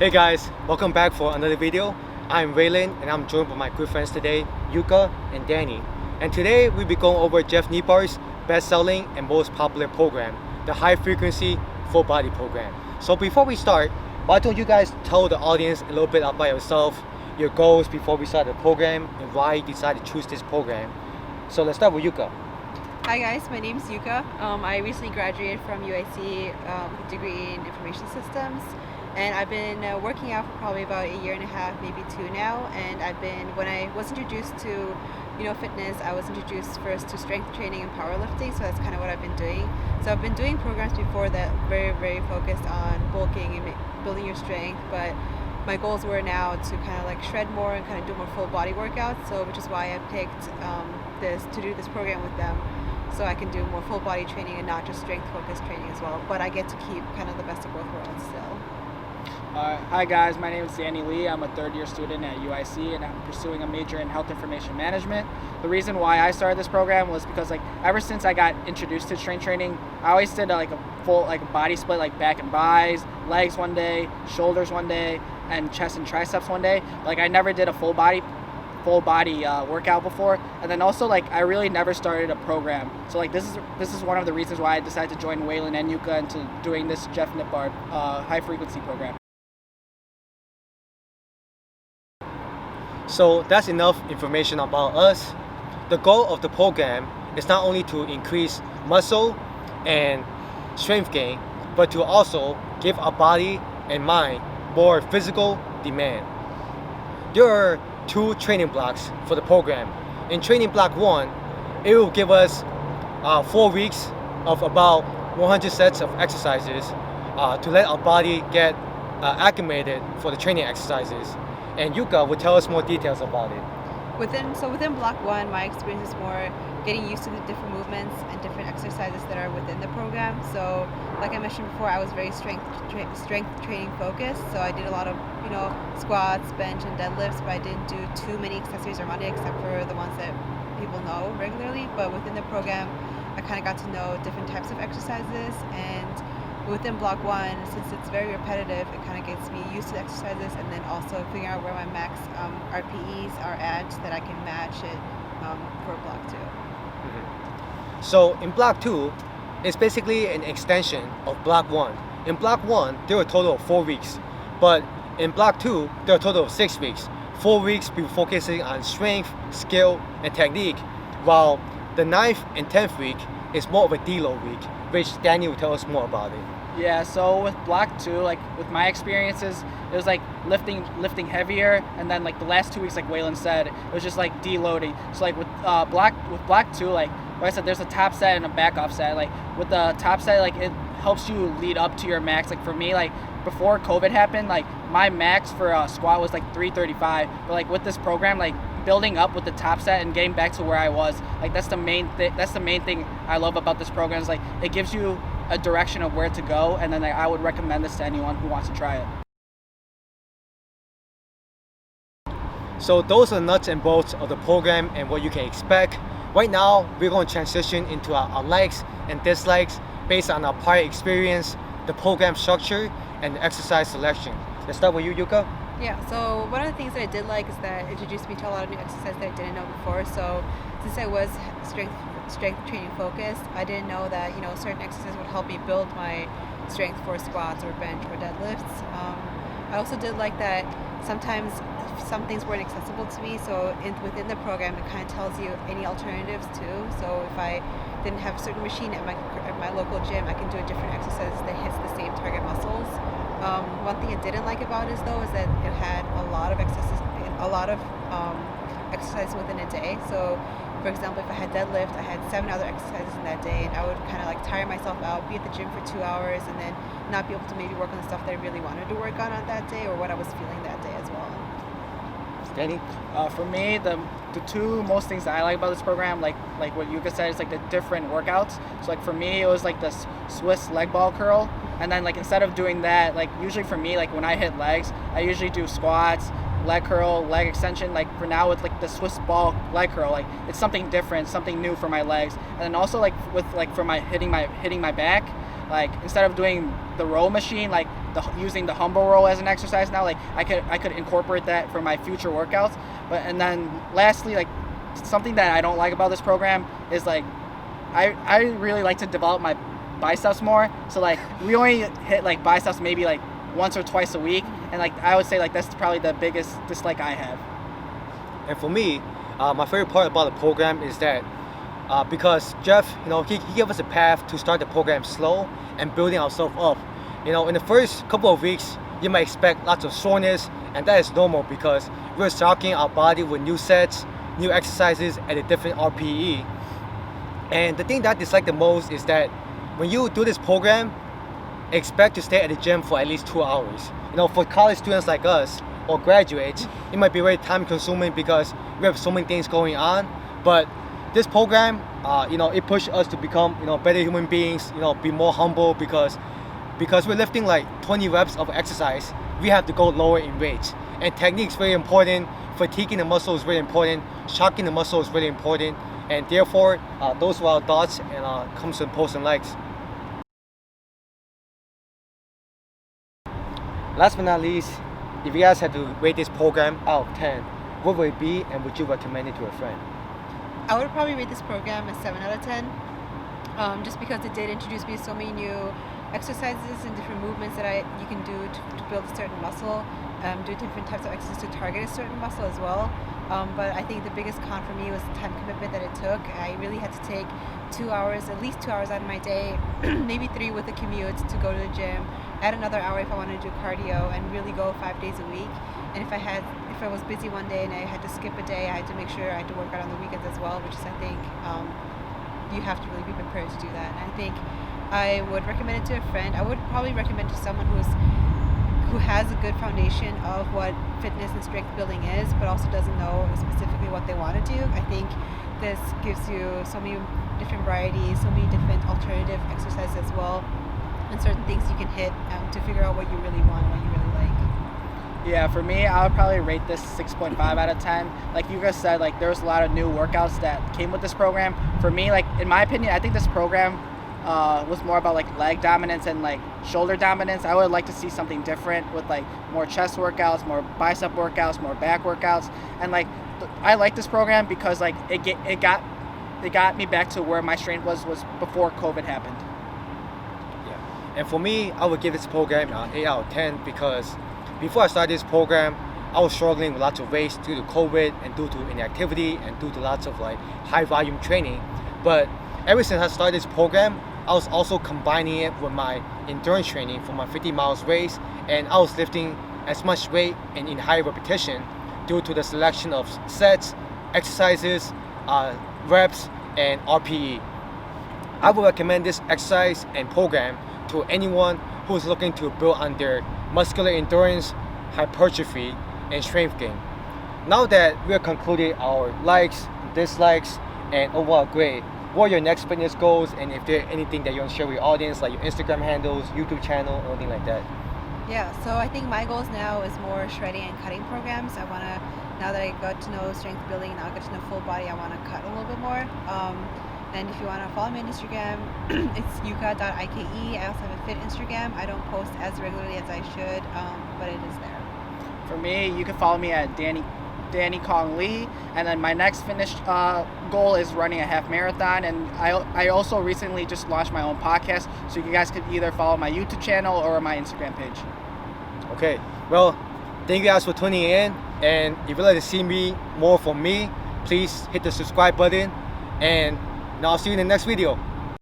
Hey guys, welcome back for another video. I'm Waylon and I'm joined by my good friends today, Yuuka and Danny. And today we'll be going over Jeff Nippard's best-selling and most popular program, the High Frequency Full Body Program. So before we start, why don't you guys tell the audience a little bit about yourself, your goals before we start the program, and why you decided to choose this program. So let's start with Yuuka. Hi guys, my name is Yuuka. I recently graduated from UIC with a degree in information systems, and I've been working out for probably about a year and a half, maybe two now. And when I was introduced to fitness, I was introduced first to strength training and powerlifting, so that's kind of what I've been doing. So I've been doing programs before that very focused on bulking and building your strength, but my goals were now to kind of like shred more and kind of do more full body workouts, so which is why I picked to do this program with them, so I can do more full body training and not just strength focused training as well, but I get to keep kind of the best of both worlds still. Hi guys, my name is Danny Lee. I'm a third-year student at UIC and I'm pursuing a major in health information management. The reason why I started this program was because ever since I got introduced to strength training, I always did a full body split, like back and bis, legs one day, shoulders one day, and chest and triceps one day. I never did a full body workout before, and then also I really never started a program. So this is one of the reasons why I decided to join Waylon and Yuuka into doing this Jeff Nippard high frequency program. So that's enough information about us. The goal of the program is not only to increase muscle and strength gain, but to also give our body and mind more physical demand. There are two training blocks for the program. In training block 1, it will give us 4 weeks of about 100 sets of exercises to let our body get acclimated for the training exercises. And Yuuka will tell us more details about it. Within block 1, my experience is more getting used to the different movements and different exercises that are within the program. So like I mentioned before, I was very strength training focused, so I did a lot of squats, bench, and deadlifts, but I didn't do too many accessories or Monday except for the ones that people know regularly. But within the program, I kind of got to know different types of exercises, and within block 1, since it's very repetitive, it kind of gets me used to the exercises, and then also figuring out where my max RPEs are at so that I can match it for block 2. Mm-hmm. So in block 2, it's basically an extension of block 1. In block 1, there are a total of 4 weeks, but in block 2, there are a total of 6 weeks. 4 weeks we're focusing on strength, skill, and technique, while the 9th and 10th week is more of a deload week, which Danny will tell us more about it. Yeah, so with block 2, with my experiences, it was lifting heavier, and then the last 2 weeks, like Waylon said, it was just deloading. So with block 2, like I said, there's a top set and a back off set. With the top set, it helps you lead up to your max. For me, before COVID happened, my max for a squat was 335. But with this program, building up with the top set and getting back to where I was, that's the main thing I love about this program. Is it gives you a direction of where to go, and then I would recommend this to anyone who wants to try it. So those are the nuts and bolts of the program and what you can expect. Right now, we're going to transition into our likes and dislikes based on our prior experience, the program structure, and the exercise selection. Let's start with you, Yuuka. Yeah, so one of the things that I did like is that it introduced me to a lot of new exercises that I didn't know before. So since I was strength training focused, I didn't know that certain exercises would help me build my strength for squats or bench or deadlifts. I also did like that sometimes some things weren't accessible to me, so within the program it kind of tells you any alternatives too. So if I didn't have a certain machine at my local gym, I can do a different exercise that hits the same target muscles. One thing I didn't like about it though is that it had a lot of exercises within a day. So for example, if I had deadlift, I had 7 other exercises in that day, and I would kind of tire myself out, be at the gym for 2 hours, and then not be able to maybe work on the stuff that I really wanted to work on that day or what I was feeling that day as well. Danny? For me, the two most things that I like about this program, like what Yuuka said, is the different workouts. So for me, it was the Swiss leg ball curl, and then instead of doing that, usually for me, when I hit legs, I usually do squats, leg curl, leg extension. For now with the Swiss ball leg curl, it's something different, something new for my legs. And then also for my hitting my back, instead of doing the row machine, using the humble row as an exercise now. Like I could incorporate that for my future workouts. And then lastly, like something that I don't like about this program is like I really like to develop my biceps more. So like we only hit like biceps maybe like once or twice a week, and like I would say like that's probably the biggest dislike I have. And for me, my favorite part about the program is that because Jeff, he gave us a path to start the program slow and building ourselves up. In the first couple of weeks, you might expect lots of soreness, and that is normal because we're shocking our body with new sets, new exercises at a different RPE. And the thing that I dislike the most is that when you do this program, expect to stay at the gym for at least 2 hours. For college students like us or graduates, it might be very time consuming because we have so many things going on. But this program, it pushes us to become, better human beings, be more humble because we're lifting like 20 reps of exercise, we have to go lower in weights. And technique is very important, fatiguing the muscle is very important, shocking the muscle is very important, and therefore, those were our thoughts, and comes to posts and likes. Last but not least, if you guys had to rate this program out of 10, what would it be, and would you recommend it to a friend? I would probably rate this program a 7 out of 10, just because it did introduce me to so many new exercises and different movements that you can do to build a certain muscle, do different types of exercises to target a certain muscle as well. But I think the biggest con for me was the time commitment that it took. I really had to take 2 hours, at least 2 hours out of my day, maybe 3 with the commute to go to the gym, add another hour if I wanted to do cardio, and really go 5 days a week. And if I was busy one day and I had to skip a day, I had to make sure I had to work out on the weekends as well, which is, I think, you have to really be prepared to do that. And I think I would recommend it to a friend. I would probably recommend to someone who has a good foundation of what fitness and strength building is, but also doesn't know specifically what they want to do. I think this gives you so many different varieties, so many different alternative exercises as well, and certain things you can hit to figure out what you really want, what you really like. Yeah, for me, I would probably rate this 6.5 out of 10. Like you guys said, like there was a lot of new workouts that came with this program. For me, like in my opinion, I think this program was more about like leg dominance and like shoulder dominance. I would like to see something different with like more chest workouts, more bicep workouts, more back workouts. And like I like this program because like it got me back to where my strength was before COVID happened. Yeah, and for me, I would give this program an 8 out of 10 because before I started this program, I was struggling with lots of weights due to COVID and due to inactivity and due to lots of like high volume training. But ever since I started this program, I was also combining it with my endurance training for my 50 miles race, and I was lifting as much weight and in high repetition due to the selection of sets, exercises, reps, and RPE. I would recommend this exercise and program to anyone who is looking to build on their muscular endurance, hypertrophy, and strength gain. Now that we have concluded our likes, dislikes, and overall grade, what are your next fitness goals, and if there's anything that you want to share with your audience, like your Instagram handles, YouTube channel, or anything like that? Yeah, so I think my goals now is more shredding and cutting programs. I want to, now that I got to know strength building, now I get to know full body, I want to cut a little bit more. And if you want to follow me on Instagram, it's yuuka.ike. I also have a fit Instagram. I don't post as regularly as I should, but it is there. For me, you can follow me at Danny Kong Lee, and then my next fitness goal is running a half marathon. And I also recently just launched my own podcast, so you guys could either follow my YouTube channel or my Instagram page. Okay, well, thank you guys for tuning in, and if you'd like to see more from me, please hit the subscribe button, and I'll see you in the next video.